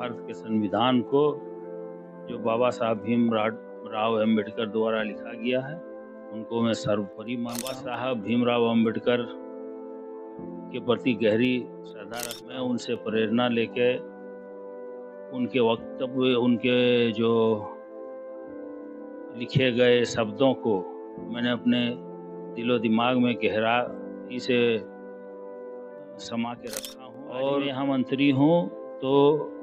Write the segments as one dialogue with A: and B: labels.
A: भारत के संविधान को जो बाबा साहब भीमराव अम्बेडकर द्वारा लिखा गया है उनको मैं सर्वोपरि मानता हूं। बाबा साहब भीमराव अम्बेडकर के प्रति गहरी श्रद्धा रख मैं उनसे प्रेरणा लेके उनके वक्तव्य, उनके जो लिखे गए शब्दों को मैंने अपने दिलो दिमाग में गहराई से समा के रखा हूँ। और यहाँ मंत्री हूँ तो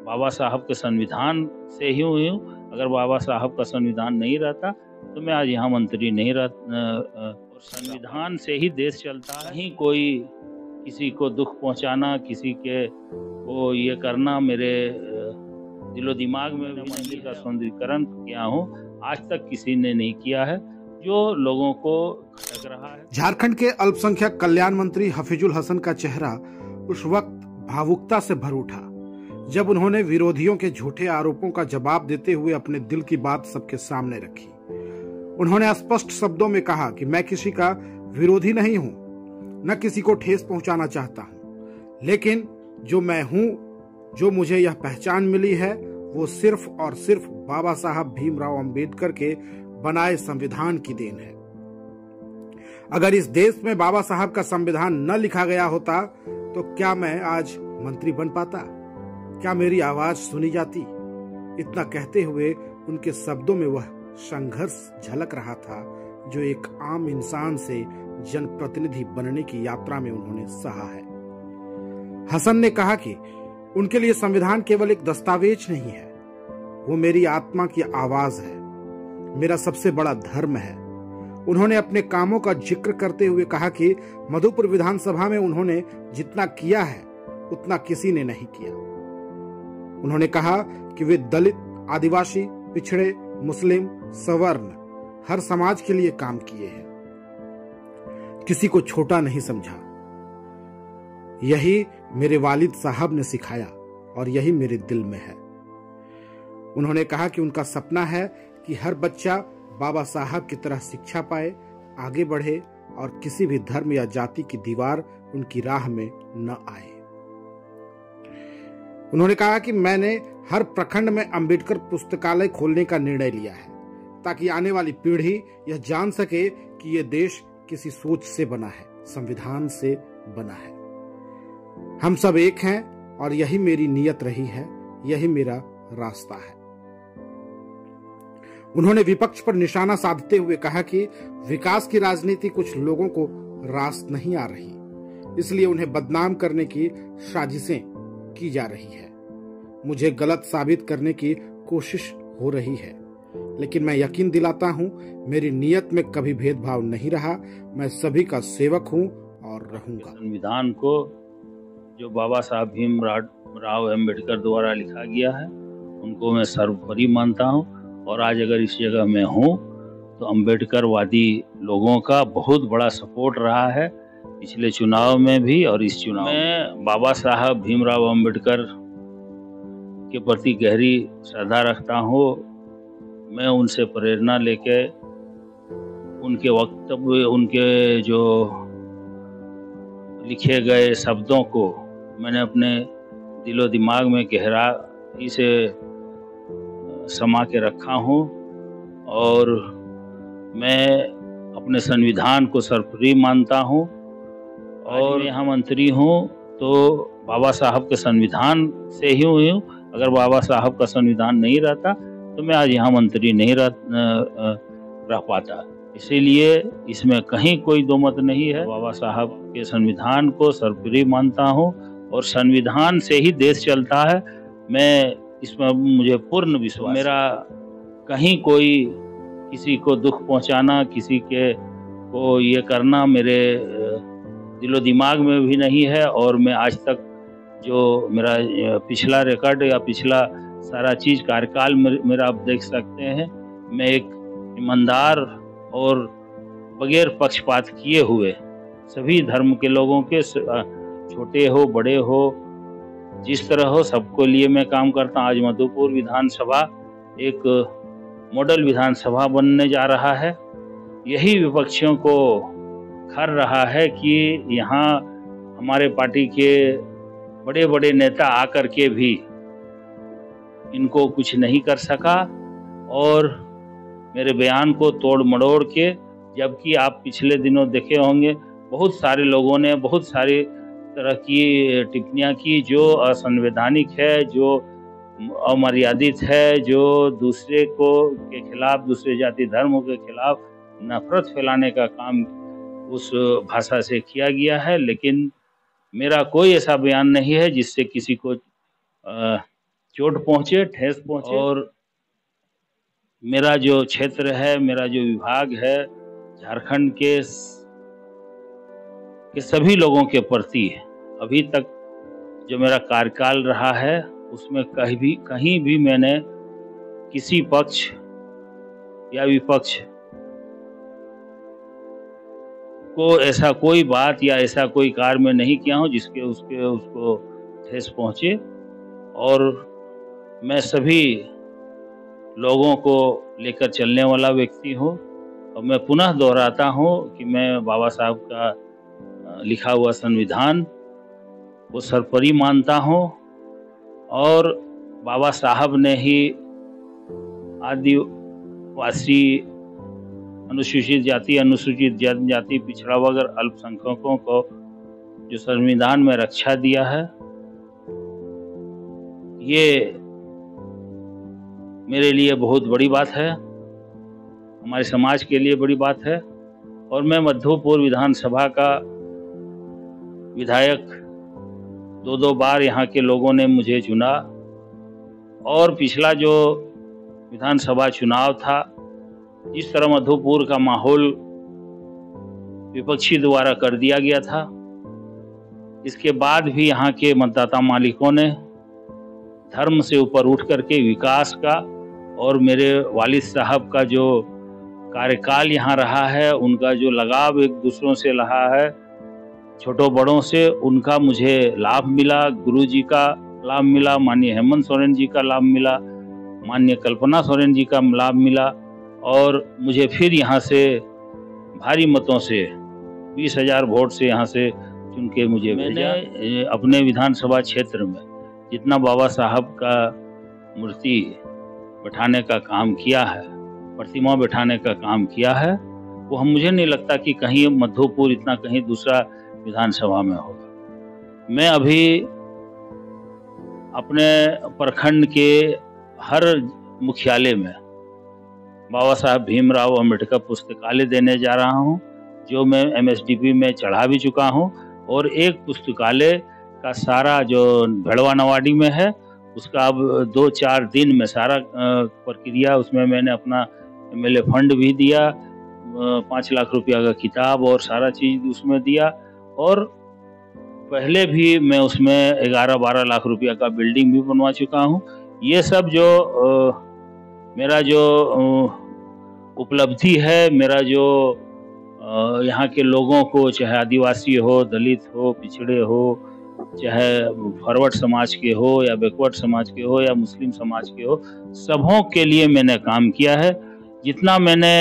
A: बाबा साहब के संविधान से ही हूँ। अगर बाबा साहब का संविधान नहीं रहता तो मैं आज यहाँ मंत्री नहीं रहता। और संविधान से ही देश चलता है। ही कोई किसी को दुख पहुँचाना, किसी के को ये करना मेरे दिलो दिमाग में मंदिर का सौंदर्यीकरण किया हूँ, आज तक किसी ने नहीं किया है जो लोगों को खटक रहा है।
B: झारखंड के अल्पसंख्यक कल्याण मंत्री हफीजुल हसन का चेहरा उस वक्त भावुकता से भर उठा जब उन्होंने विरोधियों के झूठे आरोपों का जवाब देते हुए अपने दिल की बात सबके सामने रखी। उन्होंने स्पष्ट शब्दों में कहा कि मैं किसी का विरोधी नहीं हूं, न किसी को ठेस पहुंचाना चाहता हूं, लेकिन जो मैं हूं, जो मुझे यह पहचान मिली है वो सिर्फ और सिर्फ बाबा साहब भीमराव अंबेडकर के बनाए संविधान की देन है। अगर इस देश में बाबा साहब का संविधान न लिखा गया होता तो क्या मैं आज मंत्री बन पाता? क्या मेरी आवाज सुनी जाती? इतना कहते हुए उनके शब्दों में वह संघर्ष झलक रहा था जो एक आम इंसान से जनप्रतिनिधि बनने की यात्रा में उन्होंने सहा है। हसन ने कहा कि उनके लिए संविधान केवल एक दस्तावेज नहीं है, वो मेरी आत्मा की आवाज है, मेरा सबसे बड़ा धर्म है। उन्होंने अपने कामों का जिक्र करते हुए कहा कि मधुपुर विधानसभा में उन्होंने जितना किया है उतना किसी ने नहीं किया। उन्होंने कहा कि वे दलित, आदिवासी, पिछड़े, मुस्लिम, सवर्ण हर समाज के लिए काम किए हैं, किसी को छोटा नहीं समझा। यही मेरे वालिद साहब ने सिखाया और यही मेरे दिल में है। उन्होंने कहा कि उनका सपना है कि हर बच्चा बाबा साहब की तरह शिक्षा पाए, आगे बढ़े और किसी भी धर्म या जाति की दीवार उनकी राह में न आए। उन्होंने कहा कि मैंने हर प्रखंड में अंबेडकर पुस्तकालय खोलने का निर्णय लिया है ताकि आने वाली पीढ़ी यह जान सके कि यह देश किसी सोच से बना है, संविधान से बना है। हम सब एक हैं और यही मेरी नियत रही है, यही मेरा रास्ता है। उन्होंने विपक्ष पर निशाना साधते हुए कहा कि विकास की राजनीति कुछ लोगों को रास नहीं आ रही, इसलिए उन्हें बदनाम करने की साजिशें की जा रही है। मुझे गलत साबित करने की कोशिश हो रही है, लेकिन मैं यकीन दिलाता हूं मेरी नियत में कभी भेदभाव नहीं रहा। मैं सभी का सेवक हूं और रहूंगा।
A: संविधान को जो बाबा साहब भीमराव अम्बेडकर द्वारा लिखा गया है उनको मैं सर्वोपरि मानता हूं। और आज अगर इस जगह में हूँ तो अम्बेडकरवादी लोगों का बहुत बड़ा सपोर्ट रहा है पिछले चुनाव में भी और इस चुनाव में। बाबा साहब भीमराव अम्बेडकर के प्रति गहरी श्रद्धा रखता हूँ। मैं उनसे प्रेरणा लेके उनके वक्तव्य, उनके जो लिखे गए शब्दों को मैंने अपने दिलो दिमाग में गहराई से समा के रखा हूँ। और मैं अपने संविधान को सर्वोपरि मानता हूँ। और यहाँ मंत्री हूँ तो बाबा साहब के संविधान से ही हूँ। अगर बाबा साहब का संविधान नहीं रहता तो मैं आज यहाँ मंत्री नहीं रह पाता। इसीलिए इसमें कहीं कोई दो मत नहीं है। बाबा साहब के संविधान को सर्वोपरि मानता हूँ और संविधान से ही देश चलता है। मैं इसमें मुझे पूर्ण विश्वास। मेरा कहीं कोई किसी को दुख पहुंचाना, किसी के को ये करना मेरे दिलो दिमाग में भी नहीं है। और मैं आज तक जो मेरा पिछला रिकॉर्ड या पिछला सारा चीज कार्यकाल मेरा आप देख सकते हैं। मैं एक ईमानदार और बगैर पक्षपात किए हुए सभी धर्म के लोगों के, छोटे हो बड़े हो, जिस तरह हो, सबको लिए मैं काम करता हूँ। आज मधुपुर विधानसभा एक मॉडल विधानसभा बनने जा रहा है। यही विपक्षियों को खर रहा है कि यहाँ हमारे पार्टी के बड़े बड़े नेता आकर के भी इनको कुछ नहीं कर सका और मेरे बयान को तोड़ मड़ोड़ के, जबकि आप पिछले दिनों देखे होंगे बहुत सारे लोगों ने बहुत सारी तरह की टिप्पणियां की जो असंवैधानिक है, जो अमर्यादित है, जो दूसरे को के खिलाफ, दूसरे जाति धर्मों के खिलाफ नफरत फैलाने का काम उस भाषा से किया गया है। लेकिन मेरा कोई ऐसा बयान नहीं है जिससे किसी को चोट पहुंचे, ठेस पहुंचे। और मेरा जो क्षेत्र है, मेरा जो विभाग है, झारखंड के सभी लोगों के प्रति अभी तक जो मेरा कार्यकाल रहा है उसमें कहीं भी मैंने किसी पक्ष या विपक्ष को ऐसा कोई बात या ऐसा कोई कार्य मैं नहीं किया हूं जिसके उसको ठेस पहुंचे। और मैं सभी लोगों को लेकर चलने वाला व्यक्ति हूं। और मैं पुनः दोहराता हूं कि मैं बाबा साहब का लिखा हुआ संविधान को सर्वोपरि मानता हूं और बाबा साहब ने ही आदिवासी, अनुसूचित जाति, अनुसूचित जनजाति, पिछड़ा वर्ग और अल्पसंख्यकों को जो संविधान में रक्षा दिया है, ये मेरे लिए बहुत बड़ी बात है, हमारे समाज के लिए बड़ी बात है। और मैं मधुपुर विधानसभा का विधायक 2 बार यहाँ के लोगों ने मुझे चुना और पिछला जो विधानसभा चुनाव था, जिस तरह मधुपुर का माहौल विपक्षी द्वारा कर दिया गया था, इसके बाद भी यहाँ के मतदाता मालिकों ने धर्म से ऊपर उठ करके विकास का और मेरे वालिद साहब का जो कार्यकाल यहाँ रहा है, उनका जो लगाव एक दूसरों से रहा है, छोटों बड़ों से, उनका मुझे लाभ मिला। गुरुजी का लाभ मिला, माननीय हेमंत सोरेन जी का लाभ मिला, माननीय कल्पना सोरेन जी का लाभ मिला और मुझे फिर यहाँ से भारी मतों से 20,000 वोट से यहाँ से चुन के मुझे भेजा। अपने विधानसभा क्षेत्र में जितना बाबा साहब का मूर्ति बैठाने का काम किया है, प्रतिमा बैठाने का काम किया है, वो मुझे नहीं लगता कि कहीं मधुपुर इतना कहीं दूसरा विधानसभा में होगा। मैं अभी अपने प्रखंड के हर मुख्यालय में बाबा साहब भीमराव अंबेडकर पुस्तकालय देने जा रहा हूं, जो मैं MSDP में चढ़ा भी चुका हूं। और एक पुस्तकालय का सारा जो भेड़वा नवाडी में है, उसका अब 2-4 दिन में सारा प्रक्रिया, उसमें मैंने अपना MLA फंड भी दिया, 5 लाख रुपया का किताब और सारा चीज़ उसमें दिया। और पहले भी मैं उसमें 11-12 लाख रुपया का बिल्डिंग भी बनवा चुका हूँ। ये सब जो मेरा जो उपलब्धि है, मेरा जो यहाँ के लोगों को, चाहे आदिवासी हो, दलित हो, पिछड़े हो, चाहे फॉरवर्ड समाज के हो या बैकवर्ड समाज के हो या मुस्लिम समाज के हो, सबों के लिए मैंने काम किया है। जितना मैंने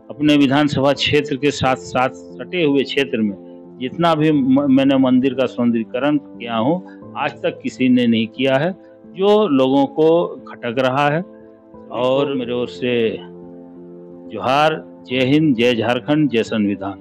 A: अपने विधानसभा क्षेत्र के साथ साथ सटे हुए क्षेत्र में जितना भी मैंने मंदिर का सौंदर्यीकरण किया हूँ, आज तक किसी ने नहीं किया है, जो लोगों को खटक रहा है। और मेरे ओर से जोहार, जय हिंद, जय झारखंड, जय संविधान।